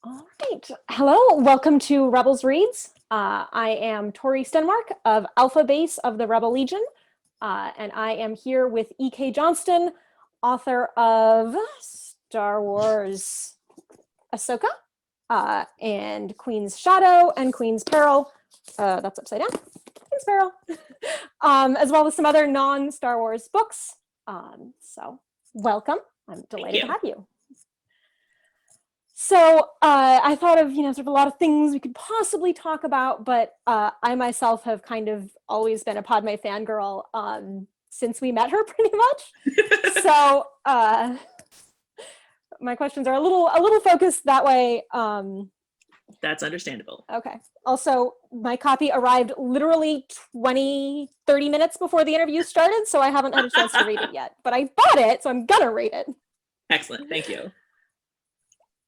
All right. Hello, welcome to Rebels Reads. I am Tori Stenmark of Alpha Base of the Rebel Legion, and I am here with E.K. Johnston, author of Star Wars Ahsoka, and Queen's Shadow and Queen's Peril. That's upside down. Queen's Peril. As well as some other non-Star Wars books. So welcome. I'm delighted to have you. So I thought of, sort of a lot of things we could possibly talk about, but I myself have kind of always been a Padme fangirl since we met her, pretty much. So my questions are a little focused that way. That's understandable. Okay. Also, my copy arrived literally 30 minutes before the interview started, so I haven't had a chance to read it yet. But I bought it, so I'm gonna read it. Excellent. Thank you.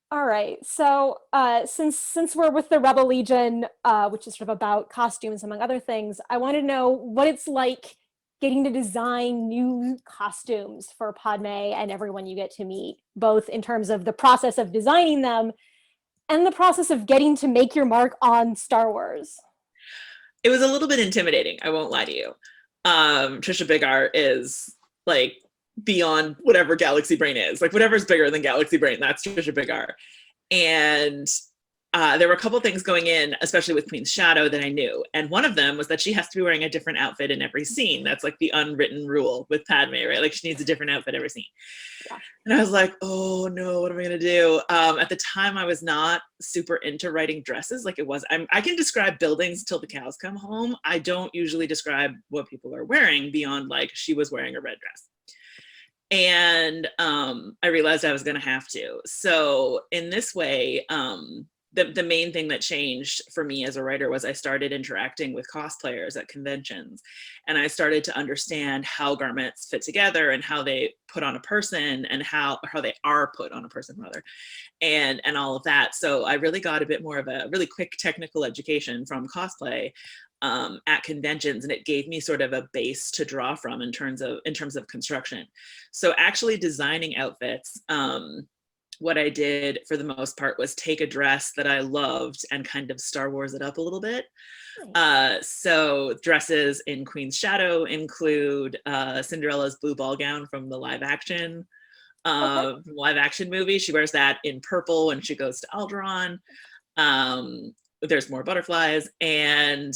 All right, so since we're with the Rebel Legion, which is sort of about costumes among other things, I want to know what it's like getting to design new costumes for Padme and everyone you get to meet, both in terms of the process of designing them and the process of getting to make your mark on Star Wars. It was a little bit intimidating, I won't lie to you. Trisha Big Art is like beyond whatever Galaxy Brain is. Like whatever's bigger than Galaxy Brain, that's Trisha Big Art. And there were a couple things going in, especially with Queen's Shadow, that I knew. And one of them was that she has to be wearing a different outfit in every scene. That's like the unwritten rule with Padme, right? Like she needs a different outfit every scene. Yeah. And I was like, oh no, what am I gonna do? At the time I was not super into writing dresses. Like I can describe buildings till the cows come home. I don't usually describe what people are wearing beyond like, she was wearing a red dress. And I realized I was going to have to. So in this way, the main thing that changed for me as a writer was I started interacting with cosplayers at conventions, and I started to understand how garments fit together and how they put on a person and how they are put on a person rather, and all of that. So I really got a bit more of a really quick technical education from cosplay at conventions, and it gave me sort of a base to draw from in terms of construction. So actually designing outfits, what I did for the most part was take a dress that I loved and kind of Star Wars it up a little bit. So dresses in Queen's Shadow include Cinderella's blue ball gown from the live action movie. She wears that in purple when she goes to Alderaan. There's more butterflies, and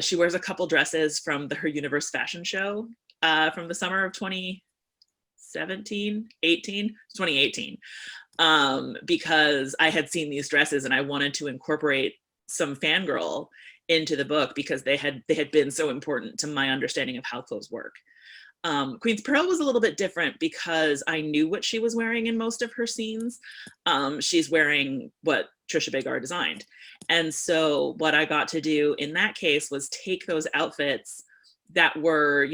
she wears a couple dresses from her Universe fashion show from the summer of 2018, because I had seen these dresses and I wanted to incorporate some fangirl into the book because they had been so important to my understanding of how clothes work. Queen's Pearl was a little bit different because I knew what she was wearing in most of her scenes. She's wearing what Trisha Big Art designed. And so what I got to do in that case was take those outfits that were,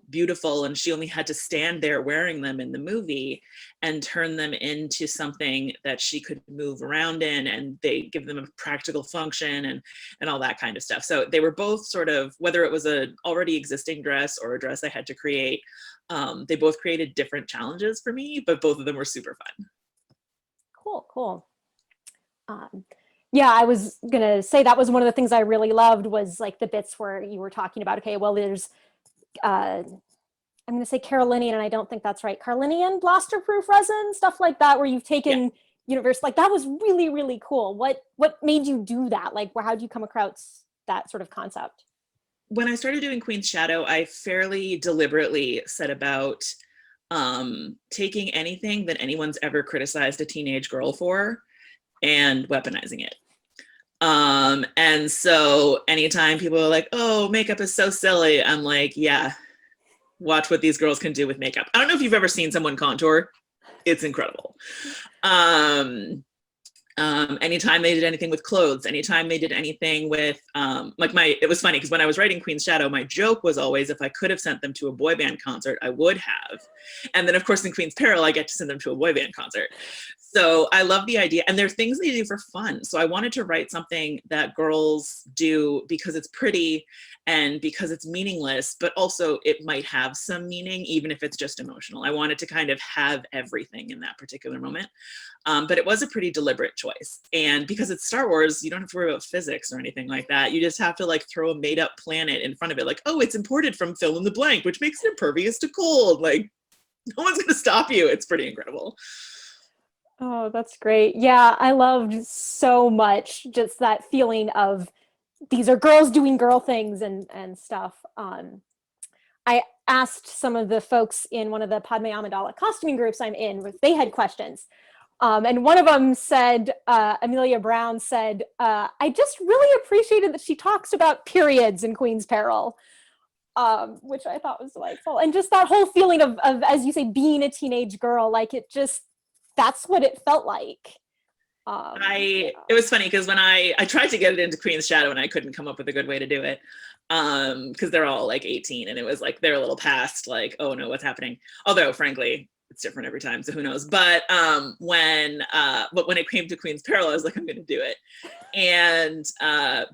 beautiful, and she only had to stand there wearing them in the movie, and turn them into something that she could move around in, and they give them a practical function and all that kind of stuff. So they were both sort of, whether it was an already existing dress or a dress I had to create, they both created different challenges for me, but both of them were super fun. Cool. Yeah, I was gonna say that was one of the things I really loved was like the bits where you were talking about, okay, well, there's, I'm gonna say Carolinian, and I don't think that's right, Carolinian blaster-proof resin, stuff like that, where you've taken universe, like that was really, really cool. What made you do that? Like, how'd you come across that sort of concept? When I started doing Queen's Shadow, I fairly deliberately set about taking anything that anyone's ever criticized a teenage girl for and weaponizing it. And so anytime people are like, oh, makeup is so silly, I'm like, yeah, watch what these girls can do with makeup. I don't know if you've ever seen someone contour. It's incredible. Anytime they did anything with clothes, anytime they did anything with, it was funny because when I was writing Queen's Shadow, my joke was always, if I could have sent them to a boy band concert, I would have. And then of course in Queen's Peril, I get to send them to a boy band concert. So I love the idea, and there are things they do for fun. So I wanted to write something that girls do because it's pretty and because it's meaningless, but also it might have some meaning, even if it's just emotional. I wanted to kind of have everything in that particular moment. But it was a pretty deliberate choice. choice. And because it's Star Wars, you don't have to worry about physics or anything like that. You just have to like throw a made up planet in front of it. Like, oh, it's imported from fill in the blank, which makes it impervious to cold. Like, no one's going to stop you. It's pretty incredible. Oh, that's great. Yeah, I loved so much just that feeling of these are girls doing girl things and stuff. I asked some of the folks in one of the Padme Amidala costuming groups I'm in if they had questions. And one of them said, Amelia Brown said, I just really appreciated that she talks about periods in Queen's Peril, which I thought was delightful. And just that whole feeling of, as you say, being a teenage girl, like it just, that's what it felt like. It was funny because when I tried to get it into Queen's Shadow and I couldn't come up with a good way to do it, because they're all like 18 and it was like they're a little past like, oh no, what's happening? Although frankly, it's different every time, so who knows? But when it came to Queen's Peril, I was like, I'm gonna do it. And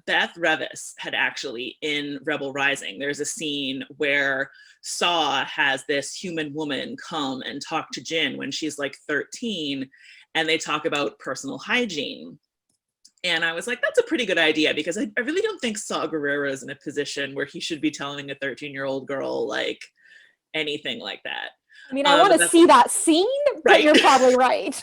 Beth Revis had actually in Rebel Rising, there's a scene where Saw has this human woman come and talk to Jyn when she's like 13, and they talk about personal hygiene. And I was like, that's a pretty good idea, because I really don't think Saw Gerrera is in a position where he should be telling a 13-year-old girl like anything like that. I mean, I want to see that scene, but right. You're probably right.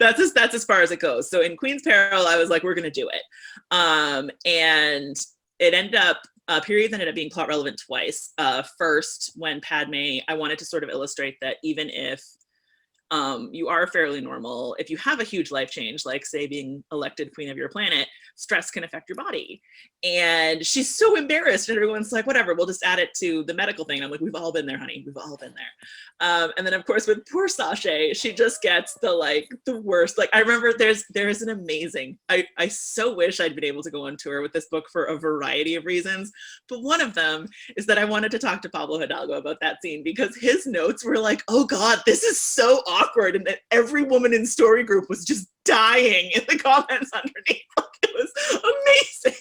That's as far as it goes. So in Queen's Peril, I was like, we're going to do it. And it ended up, periods ended up being plot relevant twice. First, when Padme, I wanted to sort of illustrate that even if you are fairly normal, if you have a huge life change, like say being elected queen of your planet, stress can affect your body. And she's so embarrassed and everyone's like, whatever, we'll just add it to the medical thing. I'm like, we've all been there, honey. We've all been there. And then of course with poor Sashay, she just gets the worst. Like I remember there's an amazing, I so wish I'd been able to go on tour with this book for a variety of reasons. But one of them is that I wanted to talk to Pablo Hidalgo about that scene, because his notes were like, oh God, this is so awkward. And that every woman in story group was just dying in the comments underneath. Like, it was amazing.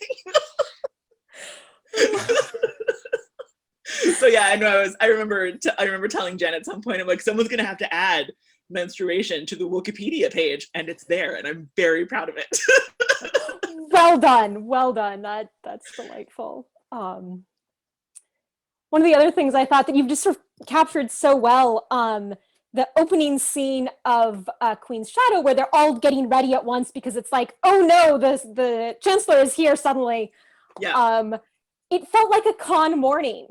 So yeah, I remember telling Jen at some point, I'm like, someone's gonna have to add menstruation to the Wikipedia page, and it's there, and I'm very proud of it. Well done. That's delightful. One of the other things I thought that you've just sort of captured so well, the opening scene of Queen's Shadow, where they're all getting ready at once because it's like, oh no, the Chancellor is here suddenly. Yeah. It felt like a con morning.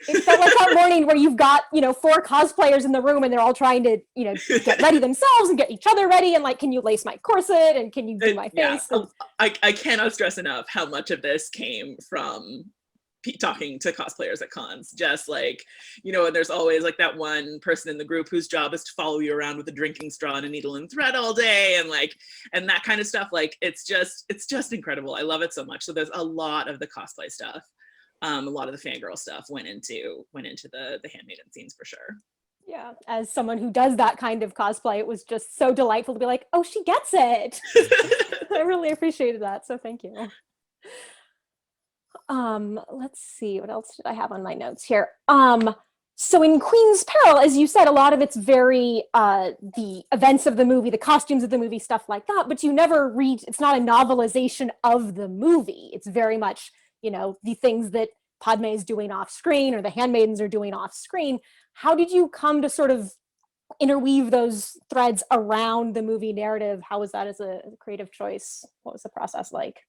It felt like that morning where you've got, 4 cosplayers in the room and they're all trying to, get ready themselves and get each other ready. And like, can you lace my corset? And can you do my face? Yeah. I cannot stress enough how much of this came from talking to cosplayers at cons. Just like, and there's always like that one person in the group whose job is to follow you around with a drinking straw and a needle and thread all day, and that kind of stuff. Like it's just incredible. I love it so much. So there's a lot of the cosplay stuff, a lot of the fangirl stuff went into the handmaiden scenes for sure. Yeah, as someone who does that kind of cosplay, it was just so delightful to be like, oh, she gets it. I really appreciated that, so thank you. Let's see, what else did I have on my notes here? So in Queen's Peril, as you said, a lot of it's very the events of the movie, the costumes of the movie, stuff like that, but you never read, it's not a novelization of the movie. It's very much, the things that Padme is doing off screen or the handmaidens are doing off screen. How did you come to sort of interweave those threads around the movie narrative? How was that as a creative choice? What was the process like?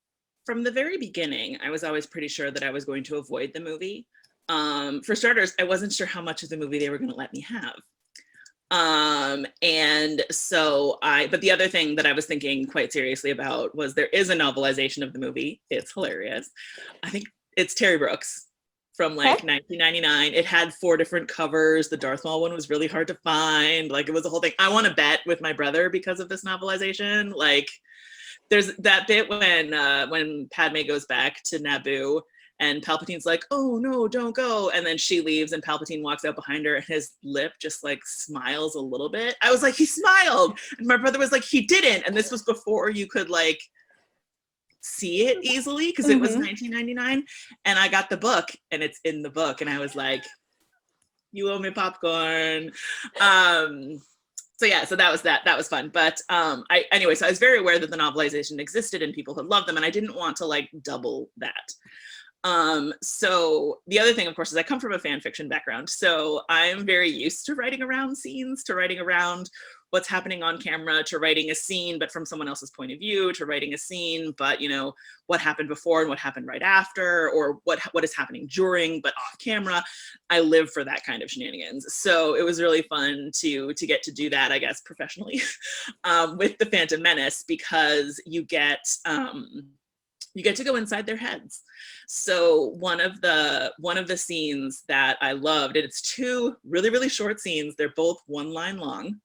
From the very beginning, I was always pretty sure that I was going to avoid the movie. For starters, I wasn't sure how much of the movie they were going to let me have. And so but the other thing that I was thinking quite seriously about was there is a novelization of the movie. It's hilarious. I think it's Terry Brooks from 1999. It had 4 different covers. The Darth Maul one was really hard to find. Like it was a whole thing. I want to bet with my brother because of this novelization. Like there's that bit when Padme goes back to Naboo and Palpatine's like, oh no, don't go. And then she leaves and Palpatine walks out behind her and his lip just like smiles a little bit. I was like, he smiled. And my brother was like, he didn't. And this was before you could like see it easily because it was 1999. And I got the book and it's in the book. And I was like, you owe me popcorn. So yeah, so that was fun. But anyway, so I was very aware that the novelization existed and people had loved them, and I didn't want to like double that. So the other thing, of course, is I come from a fan fiction background. So I'm very used to writing around scenes, to writing around what's happening on camera, to writing a scene, but from someone else's point of view, to writing a scene, but you know, what happened before and what happened right after, or what is happening during, but off camera. I live for that kind of shenanigans. So it was really fun to get to do that, I guess, professionally, with the Phantom Menace, because you get to go inside their heads. So one of the scenes that I loved, and it's two really, really short scenes. They're both one line long.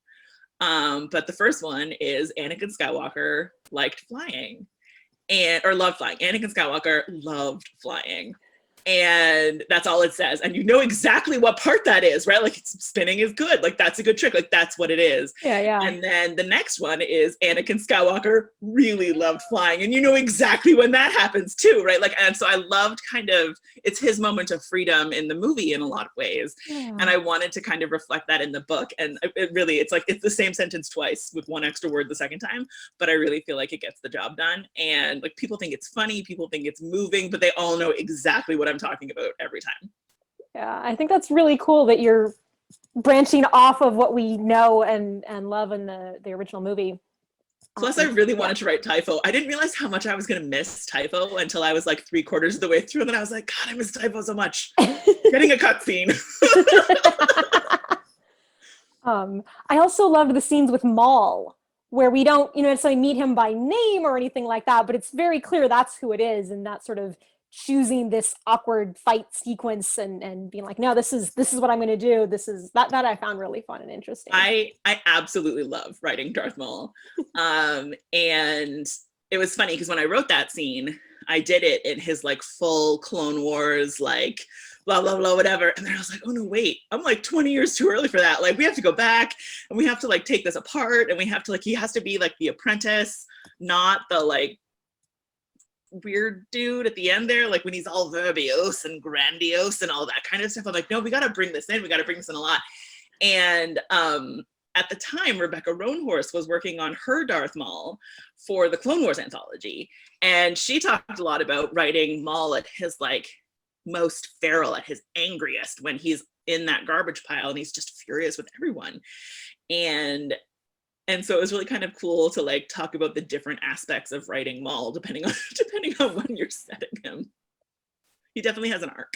But the first one is Anakin Skywalker liked flying or loved flying. Anakin Skywalker loved flying. And that's all it says. And you know exactly what part that is, right? Like, spinning is good. Like, that's a good trick. Like, that's what it is. Yeah. And then the next one is Anakin Skywalker really loved flying. And you know exactly when that happens too, right? Like, and so I loved it's his moment of freedom in the movie in a lot of ways. Yeah. And I wanted to kind of reflect that in the book. And it's the same sentence twice with one extra word the second time, but I really feel like it gets the job done. And like, people think it's funny, people think it's moving, but they all know exactly what I'm talking about every time. Yeah, I think that's really cool that you're branching off of what we know and love in the original movie. Plus, I really wanted to write Typho. I didn't realize how much I was going to miss Typho until I was like 3/4 of the way through, and then I was like, God, I miss Typho so much. Getting a cutscene. I also loved the scenes with Maul, where we don't, necessarily meet him by name or anything like that, but it's very clear that's who it is, and that sort of choosing this awkward fight sequence and being like, no, this is what I'm going to do. This is that I found really fun and interesting. I absolutely love writing Darth Maul. And it was funny because when I wrote that scene, I did it in his like full Clone Wars, like blah, blah, blah, whatever. And then I was like, oh no, wait, I'm like 20 years too early for that. Like, we have to go back and we have to like take this apart, and we have to like, he has to be like the apprentice, not the like weird dude at the end there, like when he's all verbose and grandiose and all that kind of stuff. I'm like, no, we got to bring this in. We got to bring this in a lot. And at the time, Rebecca Roanhorse was working on her Darth Maul for the Clone Wars anthology. And she talked a lot about writing Maul at his like most feral, at his angriest, when he's in that garbage pile and he's just furious with everyone. And so it was really kind of cool to like talk about the different aspects of writing Maul depending on when you're setting him. He definitely has an arc.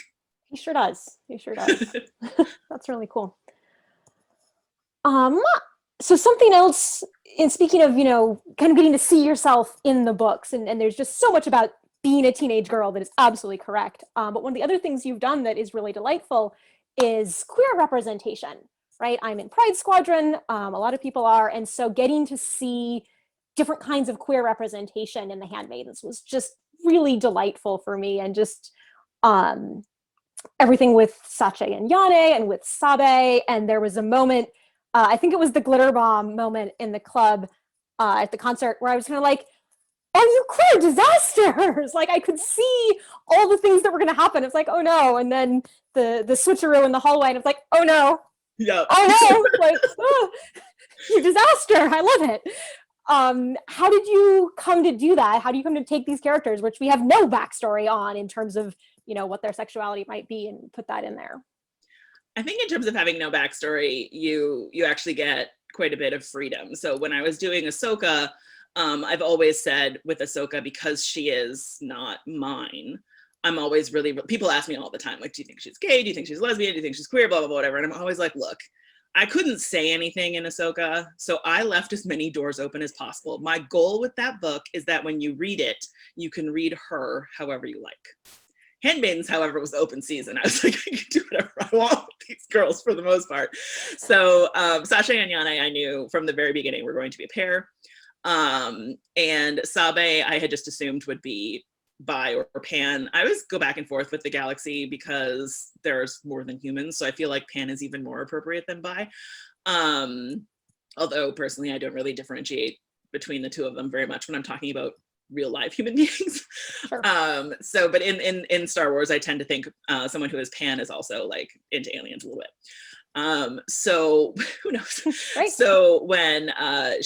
He sure does. That's really cool. So something else, in speaking of, kind of getting to see yourself in the books, and there's just so much about being a teenage girl that is absolutely correct. But one of the other things you've done that is really delightful is queer representation. Right? I'm in Pride Squadron. A lot of people are. And so getting to see different kinds of queer representation in The Handmaidens was just really delightful for me. And just everything with Sache and Yane and with Sabe. And there was a moment, I think it was the glitter bomb moment in the club at the concert, where I was kind of like, are you queer disasters? Like, I could see all the things that were going to happen. It's like, oh no. And then the switcheroo in the hallway, and it's like, oh no. Yeah. Oh no, like, oh, you disaster. I love it. How did you come to do that? How do you come to take these characters, which we have no backstory on in terms of, what their sexuality might be, and put that in there? I think in terms of having no backstory, you actually get quite a bit of freedom. So when I was doing Ahsoka, I've always said with Ahsoka, because she is not mine, I'm always people ask me all the time, like, do you think she's gay? Do you think she's lesbian? Do you think she's queer? Blah, blah, blah, whatever. And I'm always like, look, I couldn't say anything in Ahsoka, so I left as many doors open as possible. My goal with that book is that when you read it, you can read her however you like. Handmaidens, however, was open season. I was like, I can do whatever I want with these girls for the most part. So Sache and Yane, I knew from the very beginning were going to be a pair. And Sabe, I had just assumed would be bi or pan. I always go back and forth with the galaxy because there's more than humans, so I feel like pan is even more appropriate than bi. Although personally, I don't really differentiate between the two of them very much when I'm talking about real live human beings. Sure. But in Star Wars, I tend to think someone who is pan is also like into aliens a little bit. So who knows? Right. So when I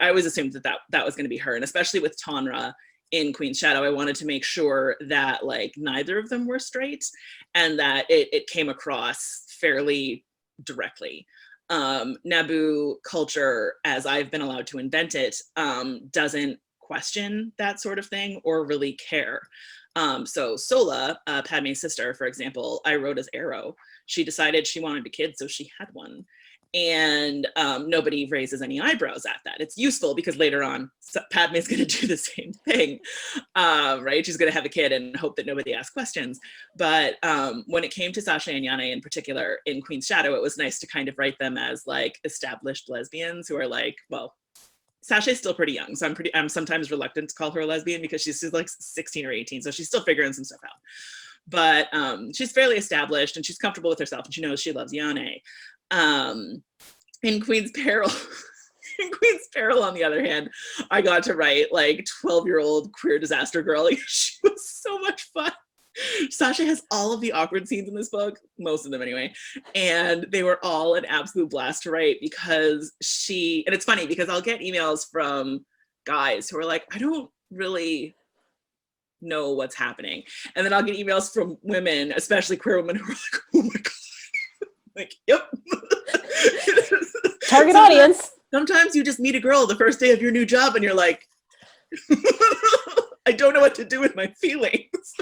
always assumed that was going to be her, and especially with Tonra in Queen's Shadow, I wanted to make sure that like neither of them were straight, and that it came across fairly directly. Naboo culture, as I've been allowed to invent it, doesn't question that sort of thing or really care. So Sola, Padme's sister, for example, I wrote as Arrow. She decided she wanted a kid, so she had one. And nobody raises any eyebrows at that. It's useful because later on, Padme's going to do the same thing, right? She's going to have a kid and hope that nobody asks questions. But when it came to Sasha and Yane in particular in Queen's Shadow, it was nice to kind of write them as like established lesbians who are like, well, Sasha's still pretty young, so I'm sometimes reluctant to call her a lesbian because she's like 16 or 18, so she's still figuring some stuff out. But she's fairly established and she's comfortable with herself and she knows she loves Yane. In Queen's Peril, on the other hand, I got to write like 12-year-old queer disaster girl. She was so much fun. Sasha has all of the awkward scenes in this book, most of them anyway, and they were all an absolute blast to write because and it's funny because I'll get emails from guys who are like, I don't really know what's happening, and then I'll get emails from women, especially queer women, who are like, oh my god, like, yep. Target audience. Sometimes you just meet a girl the first day of your new job and you're like, I don't know what to do with my feelings.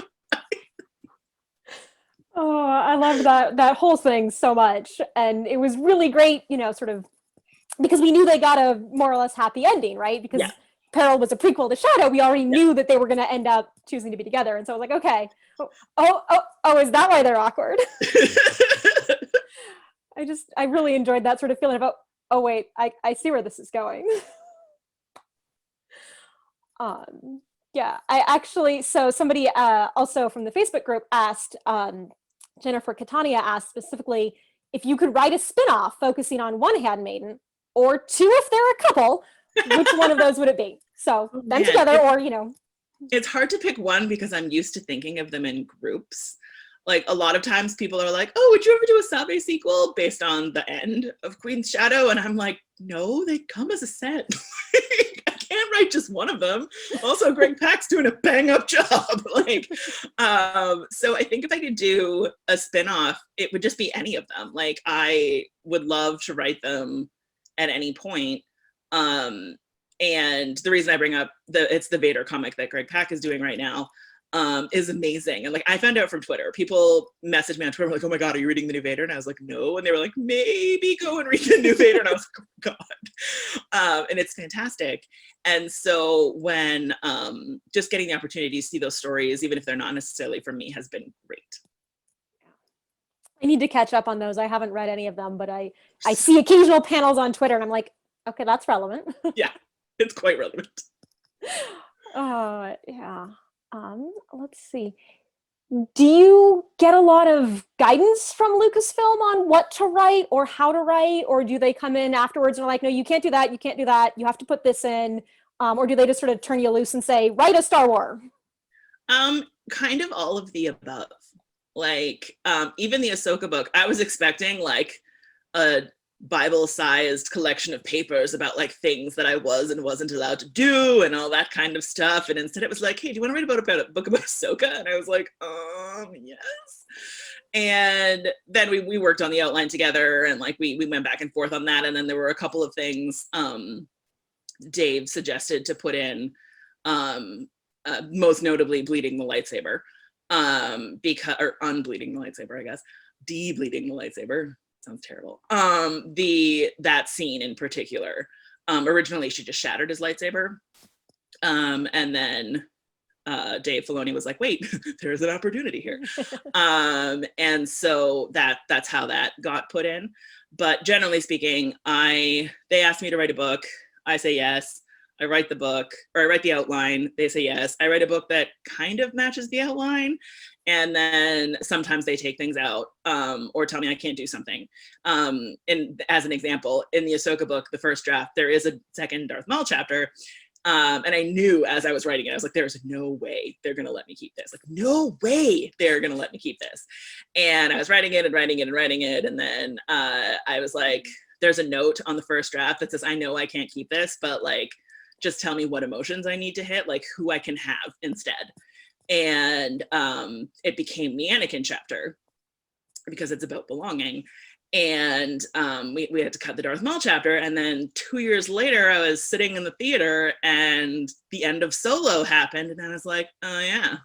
Oh, I loved that whole thing so much. And it was really great, sort of, because we knew they got a more or less happy ending, right? Because Peril was a prequel to Shadow. We already knew that they were going to end up choosing to be together. And so I was like, okay, is that why they're awkward? I really enjoyed that sort of feeling about, oh wait, I see where this is going. Yeah, I actually, so somebody also from the Facebook group asked, Jennifer Catania asked specifically, if you could write a spinoff focusing on one handmaiden, or two if they're a couple, which one of those would it be? So them together, or, It's hard to pick one because I'm used to thinking of them in groups. Like a lot of times people are like, oh, would you ever do a Sabe sequel based on the end of Queen's Shadow? And I'm like, no, they come as a set. I can't write just one of them. Also, Greg Pak's doing a bang up job. So I think if I could do a spinoff, it would just be any of them. Like I would love to write them at any point. And the reason I bring up it's the Vader comic that Greg Pak is doing right now, is amazing. And like I found out from Twitter, people messaged me on Twitter like, oh my god, are you reading the new Vader? And I was like, no. And they were like, maybe go and read the new Vader. And I was like, oh god. And it's fantastic. And so when just getting the opportunity to see those stories, even if they're not necessarily for me, has been great. I need to catch up on those. I haven't read any of them, but I see occasional panels on Twitter and I'm like, okay, that's relevant. Yeah, it's quite relevant. Yeah. Let's see. Do you get a lot of guidance from Lucasfilm on what to write or how to write, or do they come in afterwards and are like, no, you can't do that, you have to put this in, or do they just sort of turn you loose and say, write a Star Wars? Kind of all of the above. Like, even the Ahsoka book, I was expecting like a Bible-sized collection of papers about like things that I was and wasn't allowed to do and all that kind of stuff. And instead it was like, hey, do you want to write about a book about Ahsoka? And I was like, yes. And then we worked on the outline together and like we went back and forth on that. And then there were a couple of things Dave suggested to put in, most notably bleeding the lightsaber, or unbleeding the lightsaber, I guess, de-bleeding the lightsaber. Sounds terrible. That scene in particular, originally she just shattered his lightsaber. And then Dave Filoni was like, wait, there's an opportunity here. And so that's how that got put in. But generally speaking, they asked me to write a book. I say yes. I write the book, or I write the outline. They say yes. I write a book that kind of matches the outline. And then sometimes they take things out, or tell me I can't do something. And as an example, in the Ahsoka book, the first draft, there is a second Darth Maul chapter. And I knew as I was writing it, I was like, there's no way they're going to let me keep this. Like, no way they're going to let me keep this. And I was writing it and writing it and writing it. And then I was like, there's a note on the first draft that says, I know I can't keep this, but like, just tell me what emotions I need to hit, like who I can have instead. And it became the Anakin chapter because it's about belonging. And we had to cut the Darth Maul chapter. And then 2 years later, I was sitting in the theater and the end of Solo happened. And I was like, oh yeah,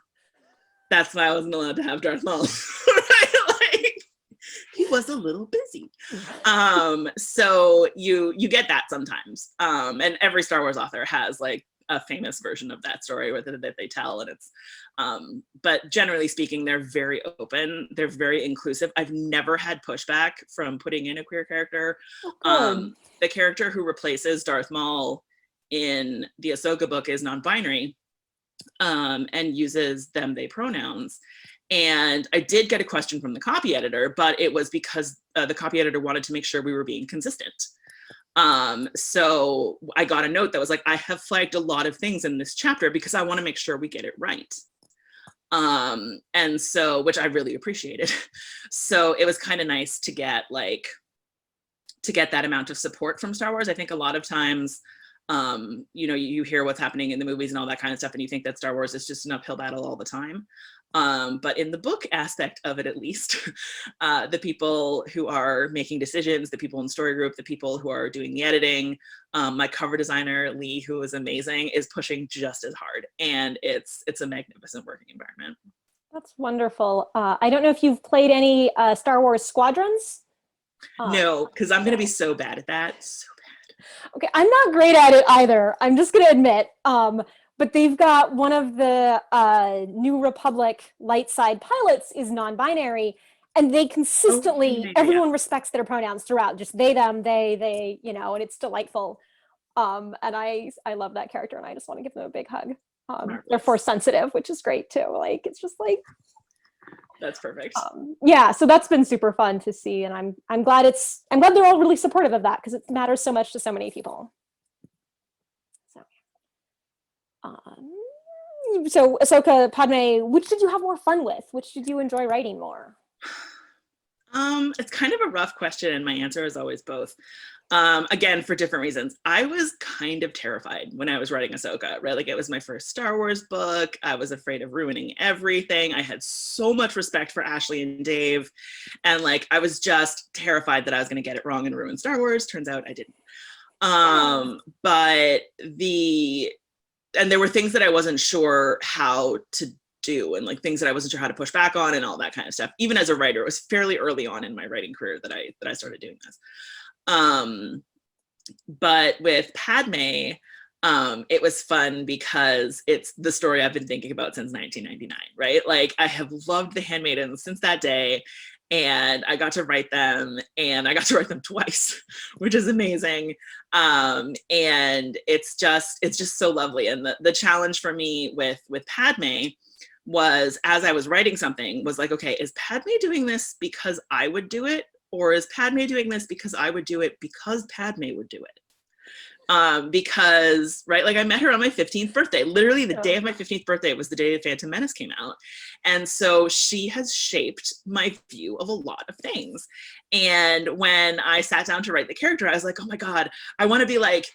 that's why I wasn't allowed to have Darth Maul. Right? Like, he was a little busy. So you get that sometimes. And every Star Wars author has like a famous version of that story that they tell, and it's but generally speaking, they're very open, they're very inclusive. I've never had pushback from putting in a queer character. The character who replaces Darth Maul in the Ahsoka book is non-binary, and uses them they pronouns. And I did get a question from the copy editor, but it was because the copy editor wanted to make sure we were being consistent. So I got a note that was like, I have flagged a lot of things in this chapter because I want to make sure we get it right. And so, which I really appreciated. So it was kind of nice to get that amount of support from Star Wars. I think a lot of times, you know, you hear what's happening in the movies and all that kind of stuff, and you think that Star Wars is just an uphill battle all the time. But in the book aspect of it, at least, the people who are making decisions, the people in story group, the people who are doing the editing, my cover designer, Lee, who is amazing, is pushing just as hard. And it's a magnificent working environment. That's wonderful. I don't know if you've played any Star Wars Squadrons. No, because I'm going to be so bad at that. So bad. Okay, I'm not great at it either. I'm just going to admit. But they've got one of the New Republic light side pilots is non-binary, and they consistently, everyone respects their pronouns throughout, just they, them, they, you know, and it's delightful. And I love that character, and I just want to give them a big hug. They're force sensitive, which is great too. Like, it's just like, that's perfect. Yeah, so that's been super fun to see, and I'm glad they're all really supportive of that because it matters so much to so many people. So Ahsoka, Padme, which did you have more fun with? Which did you enjoy writing more? It's kind of a rough question, and my answer is always both. Again, for different reasons. I was kind of terrified when I was writing Ahsoka, right? Like, it was my first Star Wars book. I was afraid of ruining everything. I had so much respect for Ashley and Dave, and like, I was just terrified that I was going to get it wrong and ruin Star Wars. Turns out I didn't. But and there were things that I wasn't sure how to do, and like things that I wasn't sure how to push back on and all that kind of stuff. Even as a writer, it was fairly early on in my writing career that I started doing this. But with Padme, it was fun because it's the story I've been thinking about since 1999, right? Like, I have loved the Handmaidens since that day. And I got to write them, and I got to write them twice, which is amazing. And it's just so lovely. And the challenge for me with Padme was, as I was writing something, was like, okay, is Padme doing this because I would do it? Or is Padme doing this because I would do it because Padme would do it? Because, right, like, I met her on my 15th birthday. Literally the day of my 15th birthday was the day that Phantom Menace came out. And so she has shaped my view of a lot of things. And when I sat down to write the character, I was like, oh my God, I want to be like,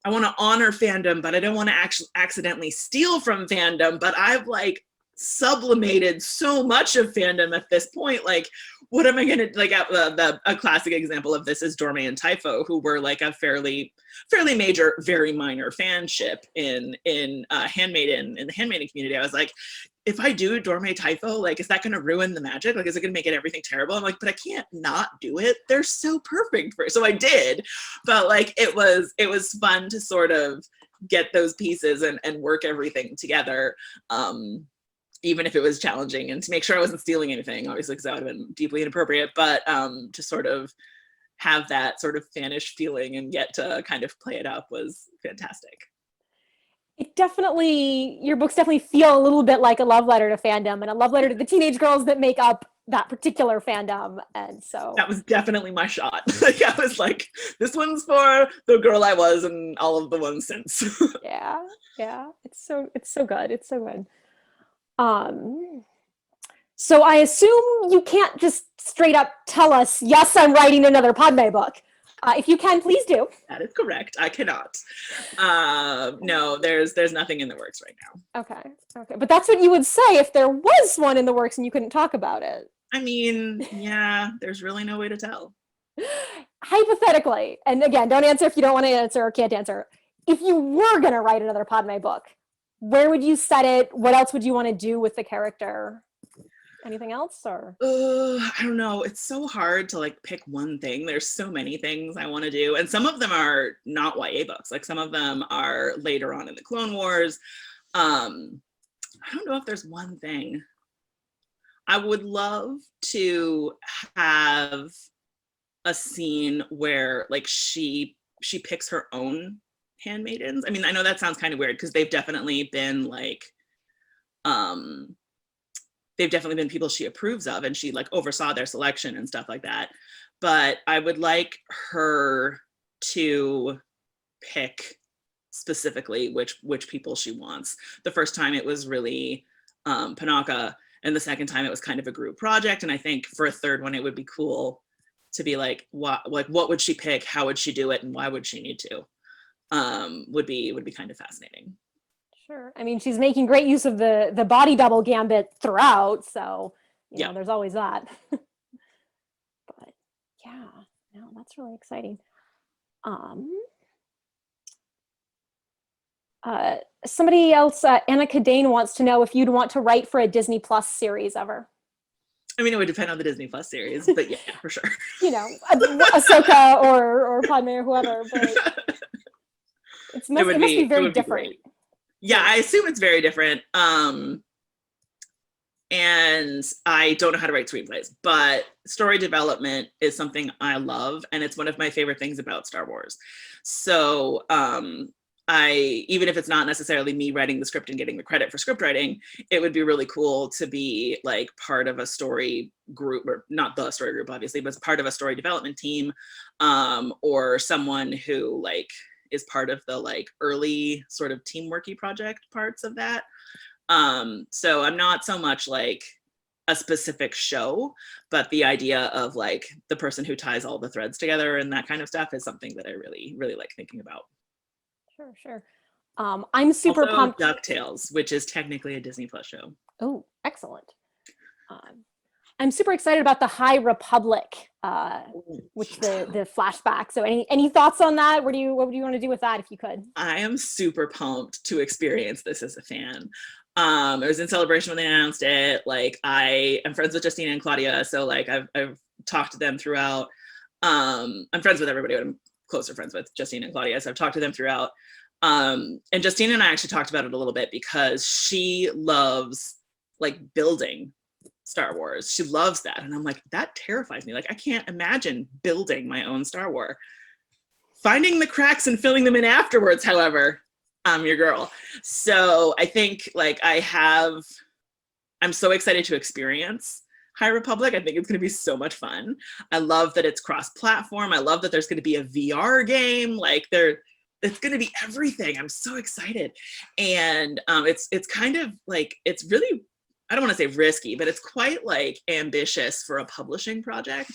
I want to honor fandom, but I don't want to actually accidentally steal from fandom. But I've like sublimated so much of fandom at this point. Like, what am I going to, like, a classic example of this is Dorme and Typho, who were like a fairly major, very minor fanship in Handmaiden, in the Handmaiden community. I was like, if I do Dorme Typho, like, is that going to ruin the magic? Like, is it going to make it everything terrible? I'm like, but I can't not do it. They're so perfect for it. So I did, but like, it was fun to sort of get those pieces and work everything together. Even if it was challenging, and to make sure I wasn't stealing anything, obviously, because that would have been deeply inappropriate, but to sort of have that sort of fanish feeling and get to kind of play it up was fantastic. Your books definitely feel a little bit like a love letter to fandom and a love letter to the teenage girls that make up that particular fandom. And so that was definitely my shot. Like, I was like, this one's for the girl I was and all of the ones since. yeah, it's so good. It's so good. So I assume you can't just straight up tell us, yes, I'm writing another Padme book. If you can, please do. That is correct. I cannot. No, there's nothing in the works right now. Okay. But that's what you would say if there was one in the works and you couldn't talk about it. I mean, yeah, there's really no way to tell. Hypothetically, and again, don't answer if you don't want to answer or can't answer. If you were going to write another Padme book, where would you set it? What else would you want to do with the character? Anything else, or? I don't know. It's so hard to like pick one thing. There's so many things I want to do, and some of them are not YA books. Like some of them are later on in the Clone Wars. I don't know if there's one thing. I would love to have a scene where like she picks her own handmaidens. I mean, I know that sounds kind of weird because they've definitely been like they've definitely been people she approves of, and she like oversaw their selection and stuff like that. But I would like her to pick specifically which people she wants. The first time it was really Panaka, and the second time it was kind of a group project. And I think for a third one, it would be cool to be like, what would she pick? How would she do it? And why would she need to? Would be kind of fascinating. Sure. I mean, she's making great use of the body double gambit throughout, so you know, there's always that. But yeah, no, that's really exciting. Somebody else, Anna Cadane, wants to know if you'd want to write for a Disney Plus series ever. I mean, it would depend on the Disney Plus series, but yeah, for sure. You know, Ahsoka or Padme or whoever, but it must be very different. Yeah, I assume it's very different. And I don't know how to write screenplays, but story development is something I love, and it's one of my favorite things about Star Wars. So even if it's not necessarily me writing the script and getting the credit for script writing, it would be really cool to be like part of a story group, or not the story group, obviously, but part of a story development team, or someone who like is part of the like early sort of teamworky project parts of that. So I'm not so much like a specific show, but the idea of like the person who ties all the threads together and that kind of stuff is something that I really, really like thinking about. Sure. I'm super pumped. DuckTales, which is technically a Disney Plus show. Oh, excellent. I'm super excited about the High Republic, which the flashback. So any thoughts on that? What would you want to do with that if you could? I am super pumped to experience this as a fan. It was in Celebration when they announced it. Like, I am friends with Justina and Claudia, so like I've talked to them throughout. I'm friends with everybody, but I'm closer friends with Justina and Claudia, so I've talked to them throughout. And Justina and I actually talked about it a little bit because she loves like building Star Wars. She loves that. And I'm like, that terrifies me. Like, I can't imagine building my own Star Wars. Finding the cracks and filling them in afterwards, however, I'm your girl. So I think like I'm so excited to experience High Republic. I think it's going to be so much fun. I love that it's cross-platform. I love that there's going to be a VR game. Like it's going to be everything. I'm so excited. And it's kind of like, it's really, I don't want to say risky, but it's quite like ambitious for a publishing project.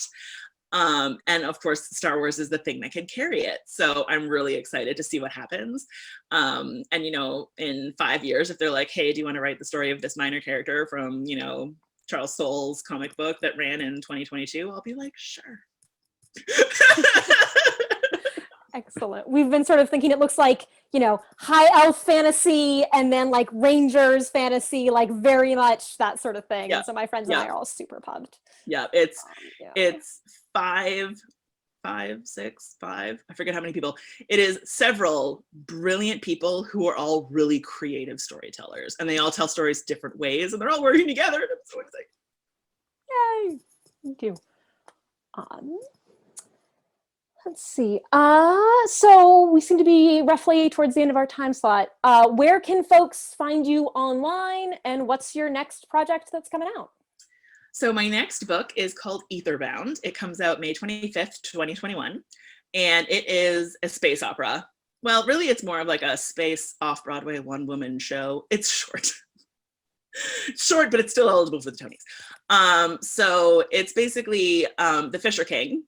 And of course, Star Wars is the thing that can carry it. So I'm really excited to see what happens. And, you know, in 5 years, if they're like, hey, do you want to write the story of this minor character from, you know, Charles Soule's comic book that ran in 2022, I'll be like, sure. Excellent. We've been sort of thinking it looks like, you know, high elf fantasy and then like Rangers fantasy, like very much that sort of thing. Yeah. And so my friends and I are all super pumped. Yeah, it's 5, 6, 5. I forget how many people. It is several brilliant people who are all really creative storytellers, and they all tell stories different ways, and they're all working together. And I'm so excited. Yay! Me too. Let's see. So we seem to be roughly towards the end of our time slot. Where can folks find you online, and what's your next project that's coming out? So my next book is called Etherbound. It comes out May 25th, 2021, and it is a space opera. Well, really, it's more of like a space off-Broadway one-woman show. It's short. Short, but it's still eligible for the Tonys. So it's basically The Fisher King,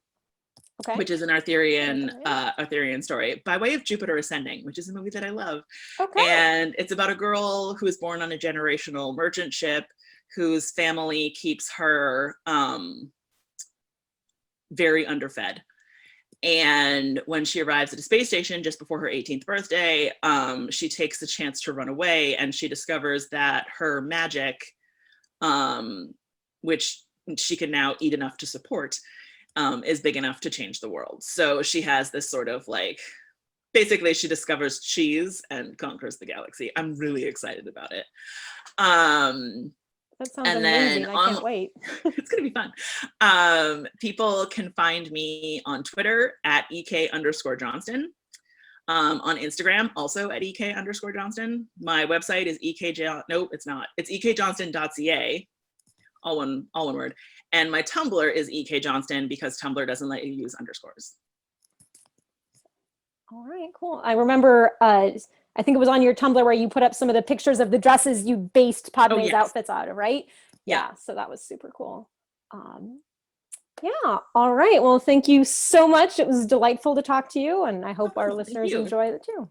Okay. which is an Arthurian story by way of Jupiter Ascending, which is a movie that I love. Okay. And it's about a girl who was born on a generational merchant ship whose family keeps her very underfed. And when she arrives at a space station just before her 18th birthday, she takes the chance to run away, and she discovers that her magic, which she can now eat enough to support, is big enough to change the world. So she has this sort of like, basically she discovers cheese and conquers the galaxy. I'm really excited about it. That sounds amazing. I can't wait. It's gonna be fun. People can find me on Twitter at EK_Johnston. On Instagram, also at EK_Johnston. My website is it's not. It's ekjohnston.ca. All one word. And my Tumblr is ekjohnston because Tumblr doesn't let you use underscores. All right, cool. I remember, I think it was on your Tumblr where you put up some of the pictures of the dresses you based Padme's outfits out of, right? Yeah, so that was super cool. Yeah, all right. Well, thank you so much. It was delightful to talk to you, and I hope our listeners enjoy it too.